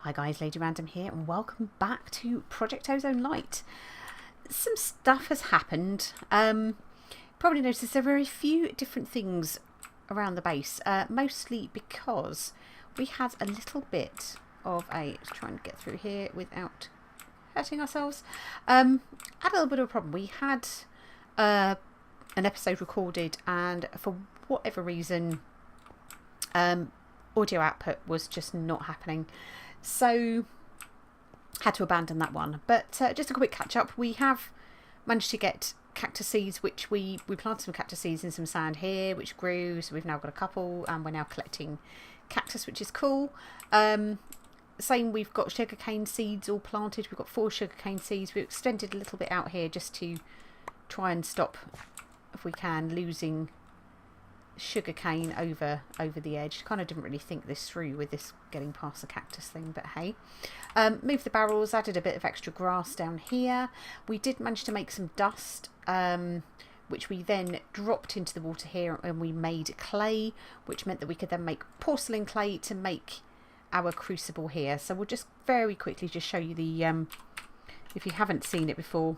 Hi guys, Lady Random here and welcome back to Project Ozone Lite. Some stuff has happened. Probably noticed there are very few different things around the base, mostly because we had a little bit of a, let's try and get through here without hurting ourselves, had a little bit of a problem. We had an episode recorded and for whatever reason audio output was just not happening. So had to abandon that one. But just a quick catch up. We have managed to get cactus seeds, which we planted some cactus seeds in some sand here, which grew. So we've now got a couple, and we're now collecting cactus, which is cool. Same, we've got sugarcane seeds all planted. We've got 4 sugarcane seeds. We've extended a little bit out here just to try and stop, if we can, losing sugarcane over the edge. Kind of didn't really think this through with this getting past the cactus thing, but hey. Moved the barrels, added a bit of extra grass down here. We did manage to make some dust, which we then dropped into the water here, and we made clay, which meant that we could then make porcelain clay to make our crucible here. So we'll just very quickly just show you the if you haven't seen it before,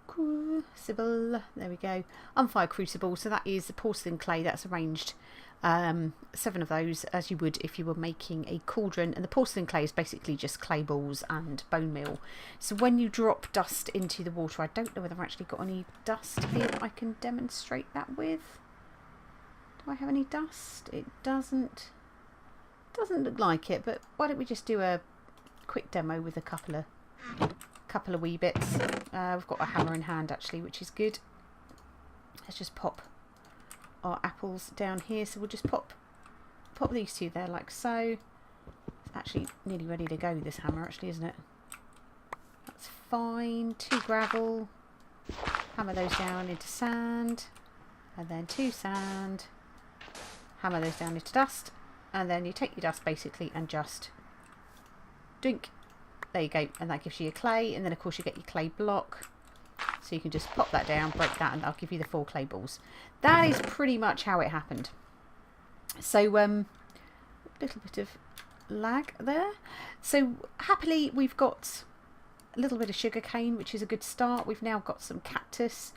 crucible, there we go, unfire crucible. So that is the porcelain clay that's arranged 7 of those, as you would if you were making a cauldron, and the porcelain clay is basically just clay balls and bone meal. So when you drop dust into the water, I don't know whether I've actually got any dust here that I can demonstrate that with. Do I have any dust? It doesn't look like it, but why don't we just do a quick demo with a couple of wee bits. We've got a hammer in hand actually, which is good. Let's just pop our apples down here. So we'll just pop these 2 there like so. It's actually nearly ready to go, this hammer actually, isn't it? That's fine. 2 gravel. Hammer those down into sand. And then 2 sand. Hammer those down into dust. And then you take your dust basically and just drink. There you go, and that gives you your clay, and then of course you get your clay block, so you can just pop that down, break that, and that'll give you the 4 clay balls. That is pretty much how it happened. So a little bit of lag there. So happily we've got a little bit of sugar cane, which is a good start. We've now got some cactus,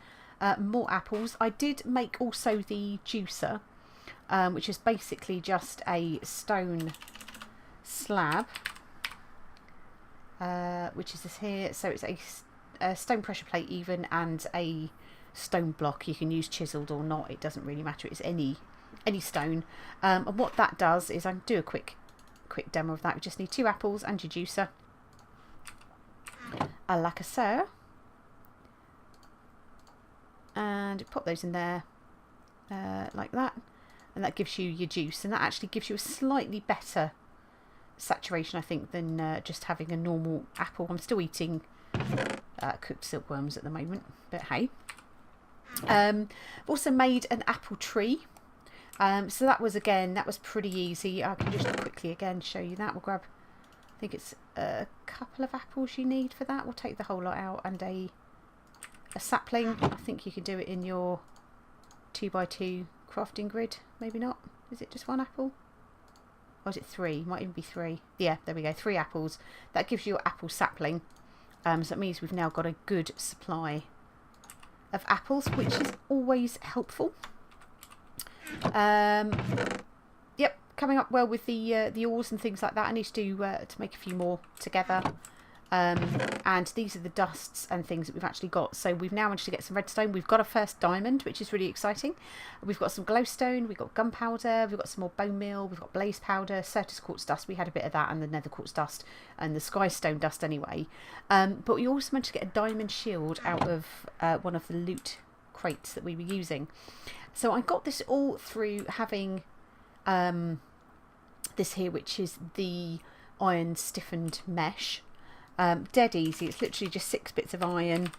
more apples. I did make also the juicer, which is basically just a stone slab, which is this here. So it's a stone pressure plate even, and a stone block. You can use chiselled or not, it doesn't really matter, it's any stone. And what that does is, I can do a quick demo of that. We just need 2 apples and your juicer, like so, and pop those in there like that, and that gives you your juice, and that actually gives you a slightly better saturation, I think, than just having a normal apple. I'm still eating cooked silkworms at the moment, but hey. I've also made an apple tree, so that was pretty easy. I can just quickly again show you that. We'll grab, I think it's a couple of apples you need for that. We'll take the whole lot out, and a sapling. I think you can do it in your 2x2 crafting grid. Maybe not. Is it just 1 apple? Or is it 3? Might even be 3. Yeah, there we go. 3 apples. That gives you your apple sapling. So that means we've now got a good supply of apples, which is always helpful. Yep, coming up well with the ores and things like that. I need to make a few more together. And these are the dusts and things that we've actually got. So we've now managed to get some redstone. We've got a first diamond, which is really exciting. We've got some glowstone, we've got gunpowder, we've got some more bone meal, we've got blaze powder, Certus quartz dust. We had a bit of that, and the nether quartz dust and the skystone dust anyway. But we also managed to get a diamond shield out of one of the loot crates that we were using. So I got this all through having this here, which is the iron stiffened mesh. Dead easy. It's literally just 6 bits of iron.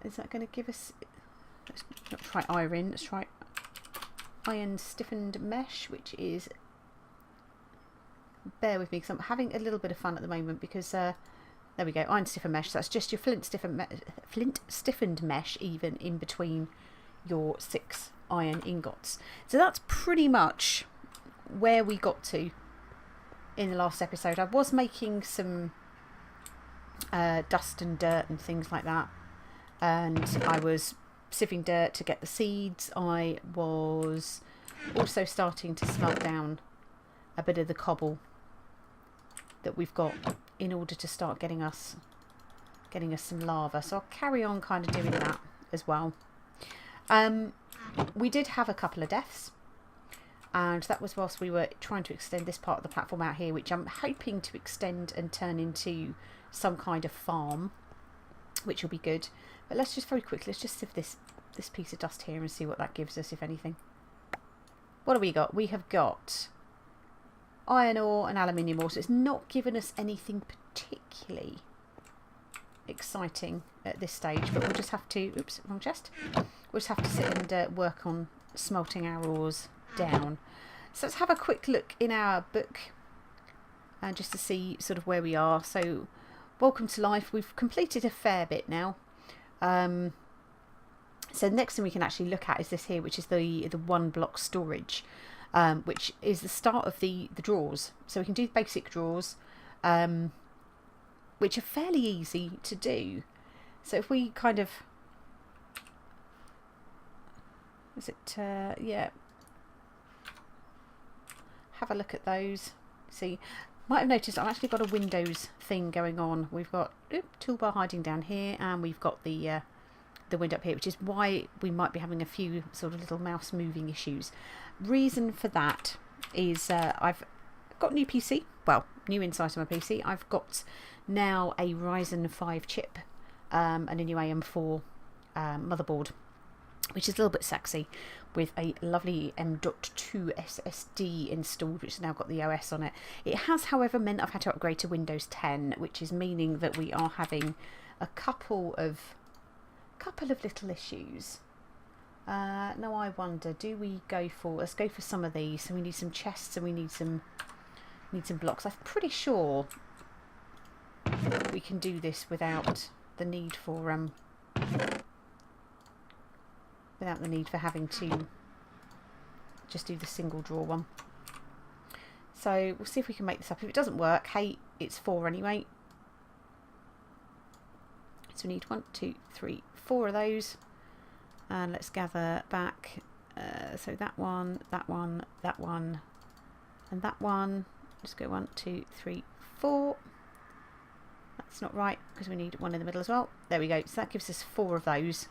Is that going to give us... Let's not try iron. Let's try iron stiffened mesh, which is... Bear with me, because I'm having a little bit of fun at the moment, because... there we go. Iron stiffened mesh. So that's just your flint stiffened mesh, even in between your 6 iron ingots. So that's pretty much where we got to in the last episode. I was making some dust and dirt and things like that, and I was sieving dirt to get the seeds. I was also starting to smelt down a bit of the cobble that we've got in order to start getting us some lava. So I'll carry on kind of doing that as well. We did have a couple of deaths, and that was whilst we were trying to extend this part of the platform out here, which I'm hoping to extend and turn into some kind of farm, which will be good. But let's just very quickly, let's just sieve this piece of dust here and see what that gives us, if anything. What have we got? We have got iron ore and aluminium ore, so it's not given us anything particularly exciting at this stage, but we'll just have to, oops, wrong chest. We'll just have to sit and work on smelting our ores down. So let's have a quick look in our book, just to see sort of where we are. So welcome to life. We've completed a fair bit now. So the next thing we can actually look at is this here, which is the 1 block storage, which is the start of the drawers. So we can do basic drawers, which are fairly easy to do. So if we kind of, is it, yeah, have a look at those. See, might have noticed I've actually got a Windows thing going on. We've got toolbar hiding down here, and we've got the window up here, which is why we might be having a few sort of little mouse moving issues. Reason for that is I've got a new PC, well, new insight on my PC. I've got now a Ryzen 5 chip and a new AM4 motherboard, which is a little bit sexy, with a lovely M.2 SSD installed, which has now got the OS on it. It has, however, meant I've had to upgrade to Windows 10, which is meaning that we are having a couple of little issues. Now I wonder, do we go for, let's go for some of these. So we need some chests and we need some blocks. I'm pretty sure we can do this without the need for having to just do the single draw one. So we'll see if we can make this up. If it doesn't work, hey, it's 4 anyway. So we need 1, 2, 3, 4 of those, and let's gather back. So that one, that one, that one, and that one. Let's go 1, 2, 3, 4. That's not right because we need one in the middle as well. There we go. So that gives us 4 of those,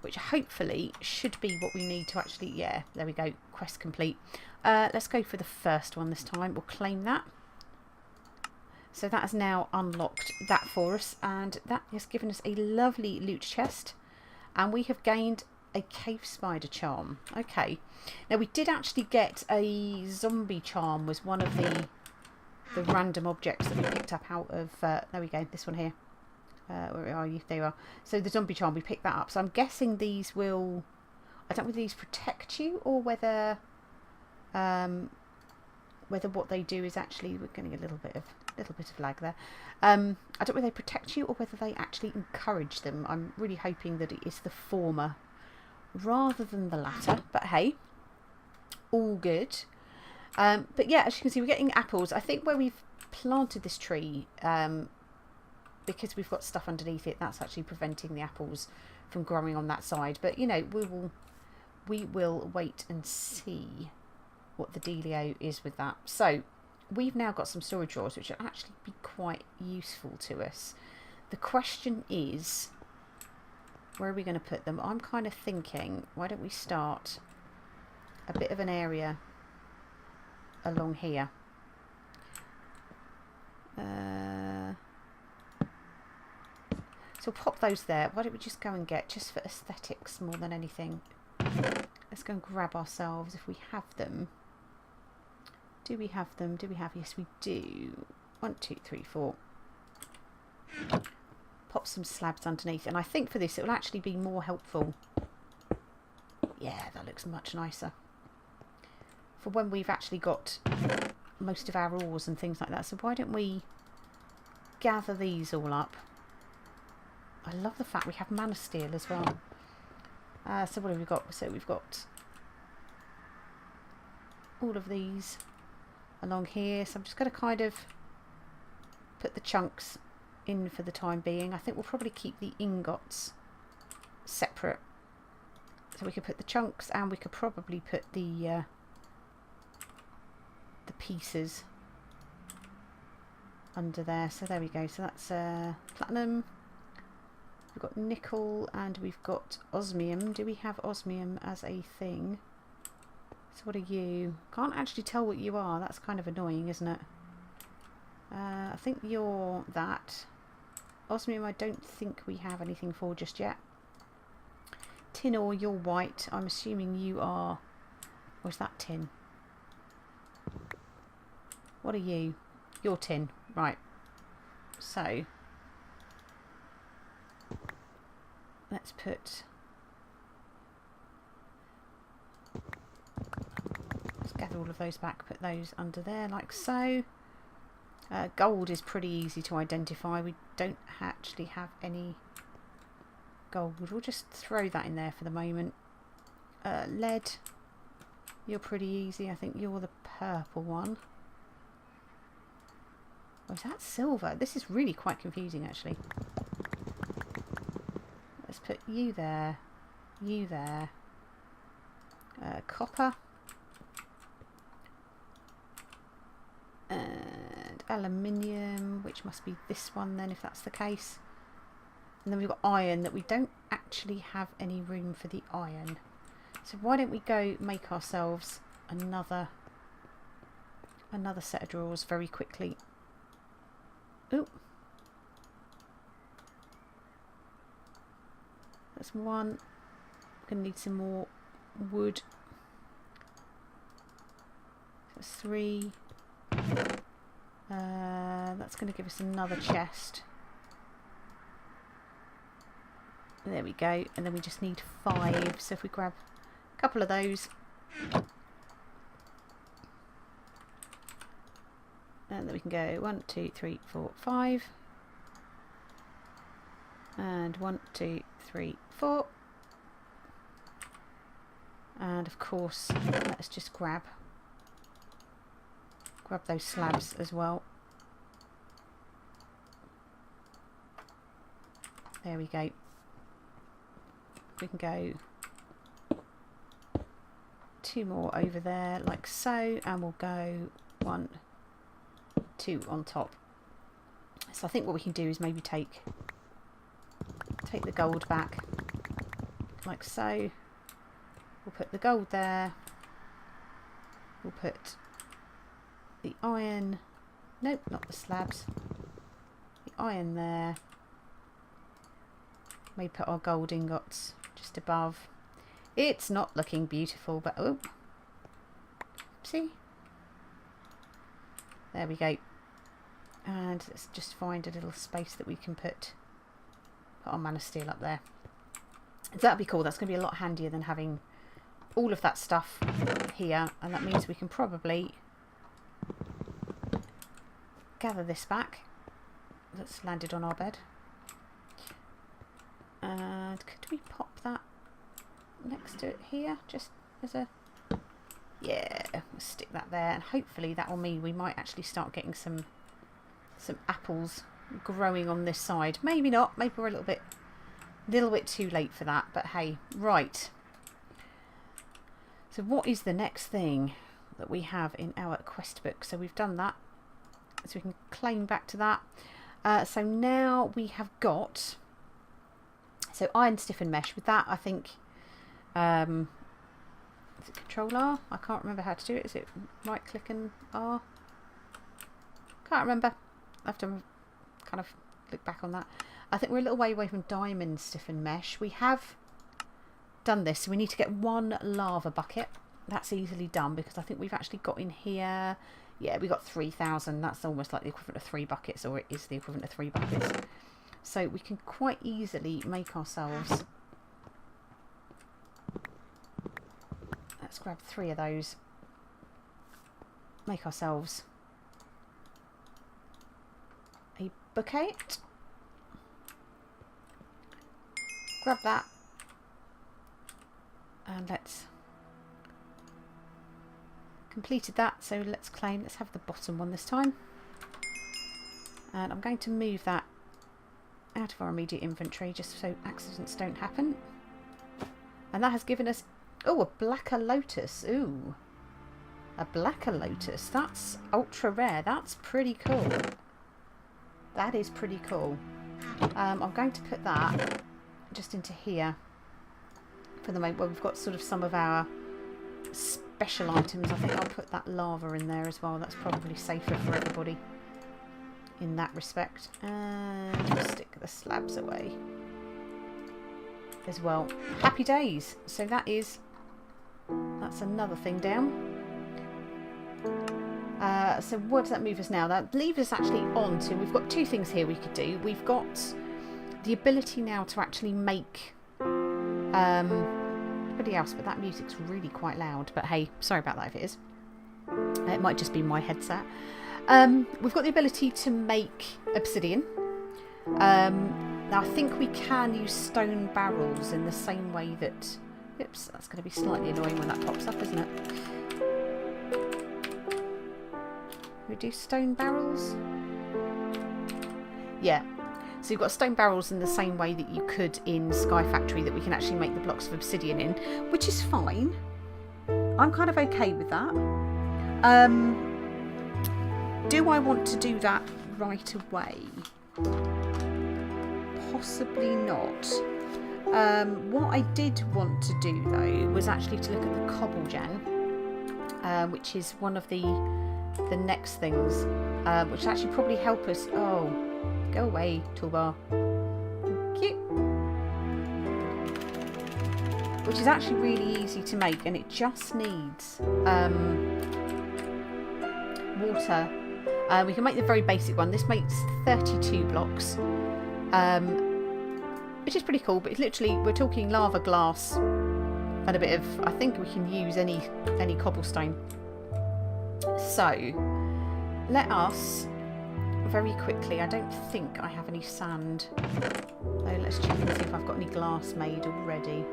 which hopefully should be what we need to actually, yeah, there we go. Quest complete. Let's go for the first one this time. We'll claim that. So that has now unlocked that for us, and that has given us a lovely loot chest, and we have gained a cave spider charm. Okay, now we did actually get a zombie charm, was one of the random objects that we picked up out of, there we go, this one here. Where are you? There you are. So the zombie charm, we picked that up. So I'm guessing these will, I don't know whether these protect you or whether what they do is actually, we're getting a little bit of lag there. I don't know whether they protect you or whether they actually encourage them. I'm really hoping that it is the former rather than the latter, but hey, all good. But yeah, as you can see, we're getting apples. I think where we've planted this tree, because we've got stuff underneath it, that's actually preventing the apples from growing on that side. But you know, we will wait and see what the dealio is with that. So we've now got some storage drawers which will actually be quite useful to us. The question is, where are we going to put them? I'm kind of thinking, why don't we start a bit of an area along here. So we'll pop those there. Why don't we just go and get, just for aesthetics more than anything, let's go and grab ourselves, if we have them. Do we have them? Do we have? Yes, we do. 1, 2, 3, 4. Pop some slabs underneath. And I think for this, it will actually be more helpful. Yeah, that looks much nicer. For when we've actually got most of our ores and things like that. So why don't we gather these all up? I love the fact we have mana steel as well. So what have we got? So we've got all of these along here. So I'm just going to kind of put the chunks in for the time being. I think we'll probably keep the ingots separate. So we could put the chunks, and we could probably put the pieces under there. So there we go. So that's platinum. We've got nickel, and we've got osmium. Do we have osmium as a thing? So what are you? Can't actually tell what you are. That's kind of annoying, isn't it? I think you're that. Osmium, I don't think we have anything for just yet. Tin ore, you're white. I'm assuming you are... Where's that tin? What are you? You're tin. Right. So... let's put... let's gather all of those back. Put those under there like so. Gold is pretty easy to identify. We don't actually have any gold. We'll just throw that in there for the moment. Lead, you're pretty easy. I think you're the purple one. Oh, is that silver? This is really quite confusing, actually. Let's put you there. You there. Copper. And aluminium, which must be this one then, if that's the case. And then we've got iron, that we don't actually have any room for the iron. So why don't we go make ourselves another set of drawers very quickly. Ooh. That's one. We're going to need some more wood. That's 3. That's going to give us another chest. There we go. And then we just need 5. So if we grab a couple of those. And then we can go 1, 2, 3, 4, 5. And 1, 2, 3, 4. And of course, let's just grab those slabs as well. There we go. We can go 2 more over there like so, and we'll go 1, 2 on top. So I think what we can do is maybe take the gold back like so. We'll put the gold there. We'll put the iron, nope, not the slabs, the iron there. Maybe put our gold ingots just above. It's not looking beautiful, but oh, see, there we go. And let's just find a little space that we can put our mana steel up there. So that'd be cool. That's going to be a lot handier than having all of that stuff here, and that means we can probably gather this back that's landed on our bed. And could we pop that next to it here, just as a... yeah, we'll stick that there, and hopefully that will mean we might actually start getting some apples growing on this side. Maybe not, maybe we're a little bit too late for that, but hey. Right, so what is the next thing that we have in our quest book? So we've done that, so we can claim back to that. So now we have got, so iron stiffen mesh. With that, I think, is it Control R? I can't remember how to do it. Is it right click and R? Can't remember. I have to kind of look back on that. I think we're a little way away from diamond stiffen mesh. We have done this, so we need to get 1 lava bucket. That's easily done because I think we've actually got in here, yeah, we got 3,000. That's almost like the equivalent of 3 buckets, or it is the equivalent of 3 buckets. So we can quite easily make ourselves, let's grab 3 of those, make ourselves a bucket. Grab that, and let's completed that, so let's claim. Let's have the bottom one this time. And I'm going to move that out of our immediate inventory just so accidents don't happen. And that has given us, oh, a blacker lotus. Ooh, a blacker lotus. That's ultra rare. That's pretty cool. That is pretty cool. I'm going to put that just into here for the moment where we've got sort of some of our special items. I think I'll put that lava in there as well. That's probably safer for everybody in that respect. And we'll stick the slabs away as well. Happy days. So that's another thing down. So where does that move us now? That leaves us actually on to, we've got two things here we could do. We've got the ability now to actually make everybody else, but that music's really quite loud. But hey, sorry about that if it is. It might just be my headset. We've got the ability to make obsidian. Now I think we can use stone barrels in the same way that... Oops, that's going to be slightly annoying when that pops up, isn't it? We do stone barrels? Yeah. So you've got stone barrels in the same way that you could in Sky Factory that we can actually make the blocks of obsidian in, which is fine. I'm kind of okay with that. Do I want to do that right away? Possibly not. What I did want to do though was actually to look at the Cobble Gen, which is one of the next things, which actually probably help us. Oh, go away, toolbar. Thank you. Which is actually really easy to make, and it just needs water. We can make the very basic one. This makes 32 blocks, which is pretty cool. But it's literally, we're talking lava, glass, and a bit of, I think we can use any cobblestone. So let us very quickly, I don't think I have any sand, so let's check and see if I've got any glass made already.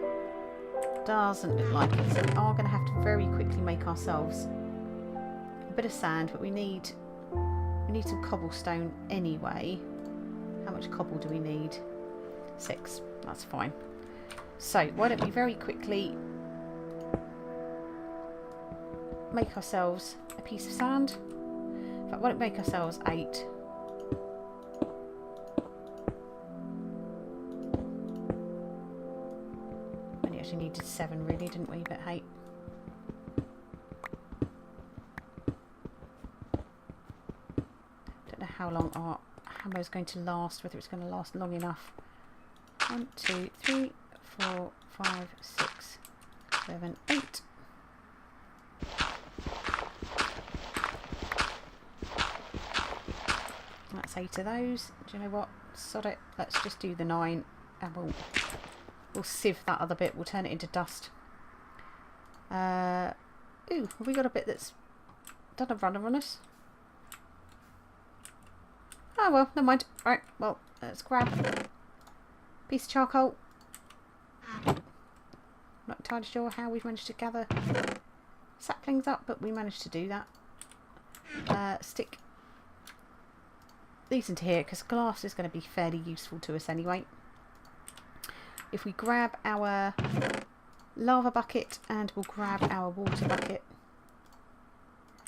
Doesn't look like it, so we are going to have to very quickly make ourselves a bit of sand, but we need some cobblestone anyway. How much cobble do we need? 6, that's fine. So why don't we very quickly make ourselves a piece of sand. In fact, why don't we make ourselves 8? Only actually needed 7 really, didn't we? But hey. Don't know how long our hammer is going to last, whether it's going to last long enough. 1, 2, 3, 4, 5, 6, 7, 8. That's 8 of those. Do you know what? Sod it. Let's just do the 9, and we'll sieve that other bit. We'll turn it into dust. Ooh, have we got a bit that's done a runner on us? Oh well, never mind. Right, well, let's grab a piece of charcoal. Not entirely sure how we've managed to gather saplings up, but we managed to do that. Stick these into here because glass is going to be fairly useful to us anyway. If we grab our lava bucket and we'll grab our water bucket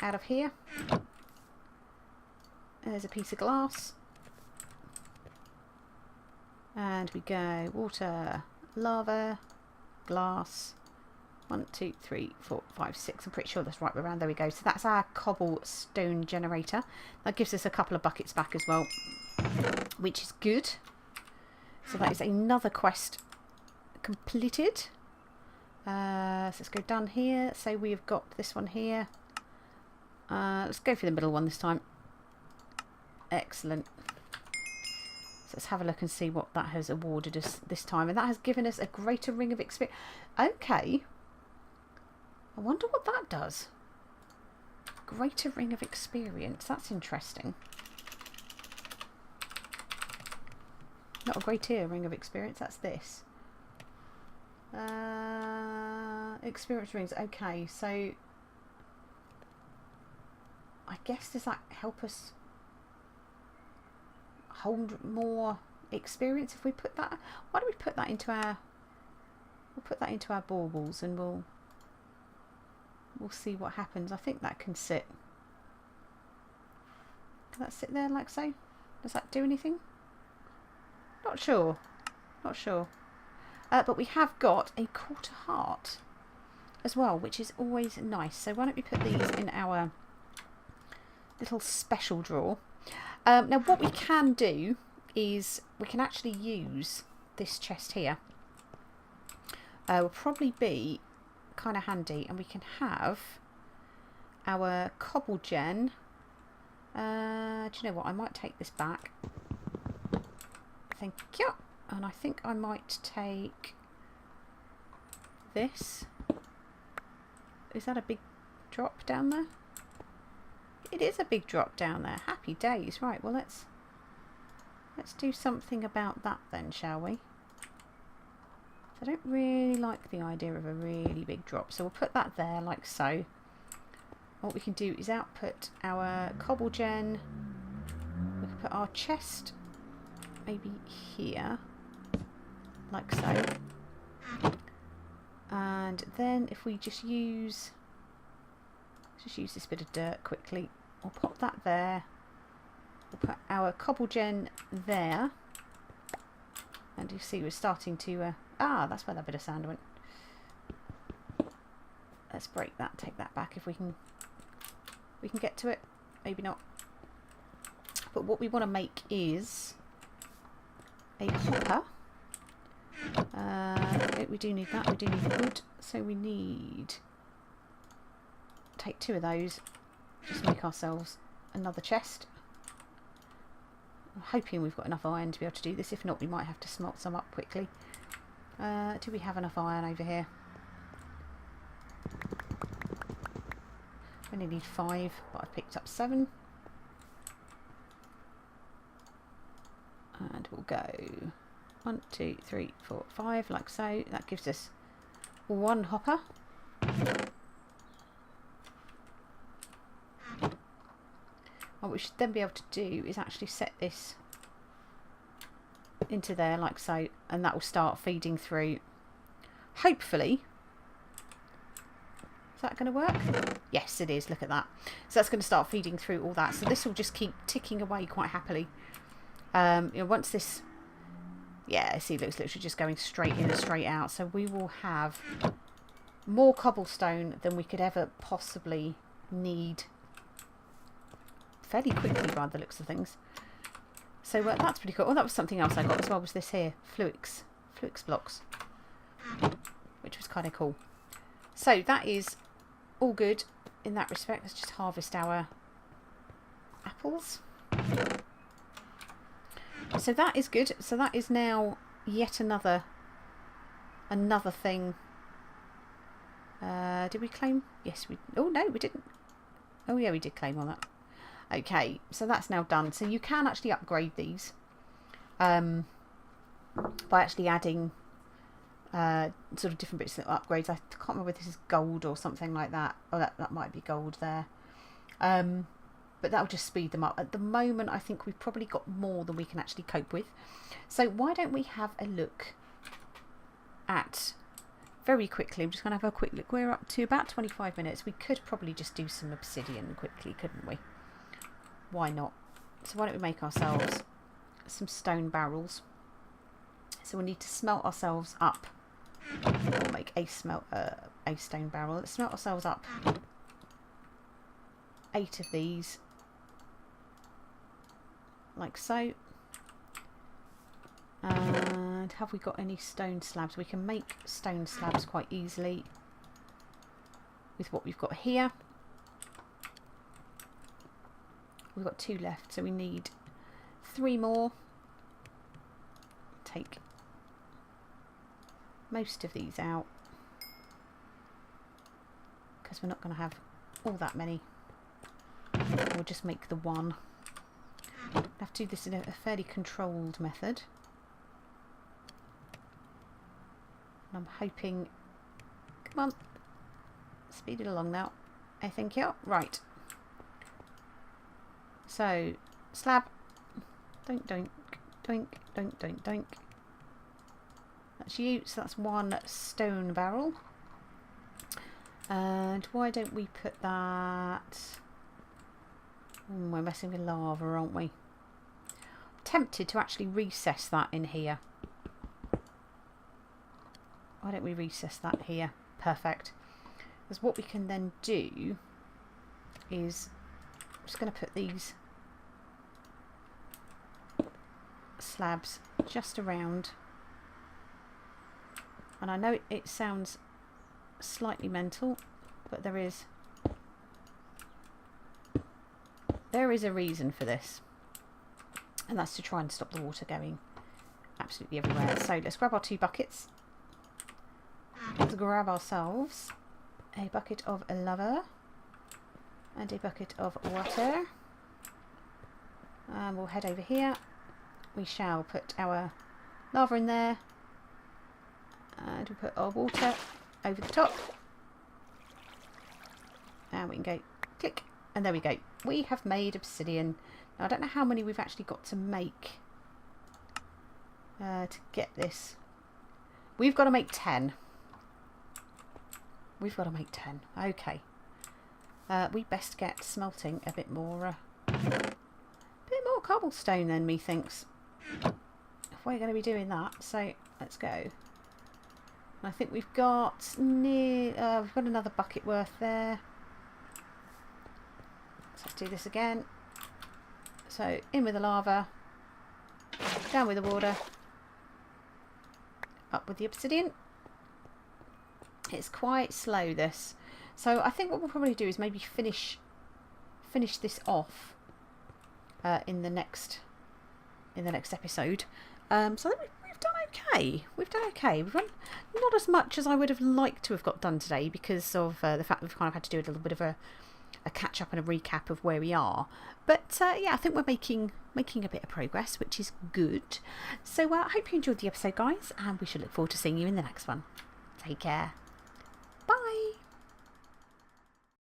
out of here. There's a piece of glass. And we go water, lava, glass. 1, 2, 3, 4, 5, 6. I'm pretty sure that's right around. There we go. So that's our cobblestone generator. That gives us a couple of buckets back as well, which is good. So that is another quest completed. So let's go down here. So we've got this one here. Let's go for the middle one this time. Excellent. So let's have a look and see what that has awarded us this time. And that has given us a greater ring of experience. Okay. I wonder what that does. Greater ring of experience. That's interesting. Not a greater ring of experience. That's this. Experience rings. Okay, so guess does that help us hold more experience if we put that? Why don't we put that into our... We'll put that into our baubles and we'll see what happens. I think that can sit. Can that sit there like so? Does that do anything? Not sure. Not sure. But we have got a quarter heart as well, which is always nice. So why don't we put these in our little special drawer. Now what we can do is we can actually use this chest here. Will probably be kind of handy, and we can have our Cobble Gen. Do you know what? I might take this back. Thank you. And I think I might take this. Is that a big drop down there? It is a big drop down there. Happy days. Right, well let's do something about that then, shall we? I don't really like the idea of a really big drop, so we'll put that there like so. What we can do is output our Cobble Gen. We can put our chest maybe here, like so. And then if we just use this bit of dirt quickly, we'll pop that there. We'll put our Cobble Gen there. And you see we're starting to... that's where that bit of sand went. Let's break that, take that back if we can get to it. Maybe not. But what we want to make is a hopper. We do need that. We do need the wood. So we need... Take 2 of those. Just make ourselves another chest. I'm hoping we've got enough iron to be able to do this. If not, we might have to smelt some up quickly. Do we have enough iron over here? We only need 5, but I've picked up 7. And we'll go 1, 2, 3, 4, 5, like so. That gives us 1 hopper. What we should then be able to do is actually set this into there like so, and that will start feeding through. Hopefully. Is that going to work? Yes, it is. Look at that. So that's going to start feeding through all that. So this will just keep ticking away quite happily. You know, once this... Yeah, see, it looks literally just going straight in and straight out. So we will have more cobblestone than we could ever possibly need. Fairly quickly by the looks of things. So that's pretty cool. Oh, that was something else I got as well, was this here. Flux blocks. Which was kind of cool. So that is all good in that respect. Let's just harvest our apples. So that is good. So that is now yet another thing. Did we claim? Yes, we... Oh, no, we didn't. Oh, yeah, we did claim on that. Okay, so that's now done. So you can actually upgrade these by actually adding sort of different bits of upgrades. I can't remember if this is gold or something like that. Oh, that might be gold there. But that'll just speed them up. At the moment, I think we've probably got more than we can actually cope with. So why don't we have a look at... Very quickly, I'm just going to have a quick look. We're up to about 25 minutes. We could probably just do some obsidian quickly, couldn't we? Why not? So why don't we make ourselves some stone barrels. So we need to smelt ourselves up. We'll make a stone barrel. Let's smelt ourselves up 8 of these. Like so. And have we got any stone slabs? We can make stone slabs quite easily with what we've got here. We've got 2 left, so we need 3 more. Take most of these out because we're not going to have all that many. We'll just make the 1. I have to do this in a fairly controlled method. I'm hoping... Come on. Speed it along now. I think, yeah. Right. So slab, doink doink doink doink doink doink. That's you, so that's one stone barrel. And why don't we put that... we're messing with lava, aren't we? Tempted to actually recess that in here. Why don't we recess that here? Perfect. Because what we can then do is... I'm just going to put these slabs just around. And I know it sounds slightly mental, but there is a reason for this, and that's to try and stop the water going absolutely everywhere. So let's grab our 2 buckets. Let's grab ourselves a bucket of lava and a bucket of water, and we'll head over here. We shall put our lava in there, and we'll put our water over the top, and we can go click, and there we go. We have made obsidian. Now I don't know how many we've actually got to make to get this. We've got to make 10. We've got to make 10. Okay. We best get smelting a bit more cobblestone then, methinks. If we're going to be doing that, so let's go. I think we've got we've got another bucket worth there. So let's do this again. So in with the lava, down with the water, up with the obsidian. It's quite slow, this. So I think what we'll probably do is maybe finish this off in the next episode. So I think we've done okay. We've done okay. We've done not as much as I would have liked to have got done today because of the fact that we've kind of had to do a little bit of a catch up and a recap of where we are. But yeah, I think we're making a bit of progress, which is good. So I hope you enjoyed the episode, guys, and we should look forward to seeing you in the next one. Take care.